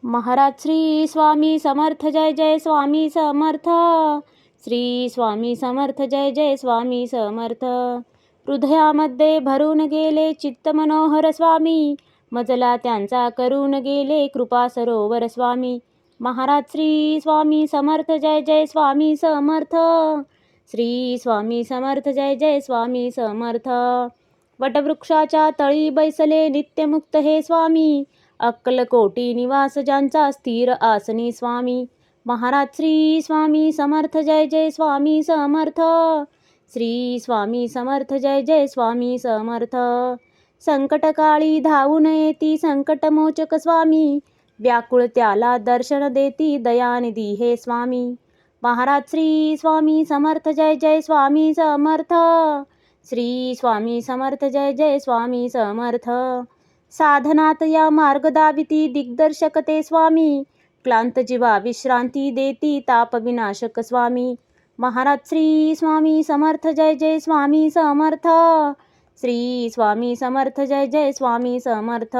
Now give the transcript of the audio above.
महाराज श्री स्वामी समर्थ, जय जय स्वामी समर्थ. श्री स्वामी समर्थ, जय जय स्वामी समर्थ. हृदयामध्ये भरून गेले चित्त मनोहर स्वामी, मजला त्यांचा करून गेले कृपा सरोवर स्वामी. महाराज श्री स्वामी समर्थ, जय जय स्वामी समर्थ. श्री स्वामी समर्थ, जय जय स्वामी समर्थ. वटवृक्षाच्या तळी बैसले नित्यमुक्त हे स्वामी, अक्कलकोटी निवास ज्यांचा स्थिर आसनी स्वामी. महाराज श्री स्वामी समर्थ, जय जय स्वामी समर्थ. श्री स्वामी समर्थ, जय जय स्वामी समर्थ. संकटकाळी धावून येती संकटमोचक स्वामी, व्याकुळ त्याला दर्शन देती दयानिधी हे स्वामी. महाराज श्री स्वामी समर्थ, जय जय स्वामी समर्थ. श्री स्वामी समर्थ, जय जय स्वामी समर्थ. साधनात या मार्ग दाविती दिग्दर्शक ते स्वामी, क्लांत जीवा विश्रांती देती ताप विनाशक स्वामी. महाराज श्री स्वामी समर्थ, जय जय स्वामी समर्थ. श्री स्वामी समर्थ, जय जय स्वामी समर्थ.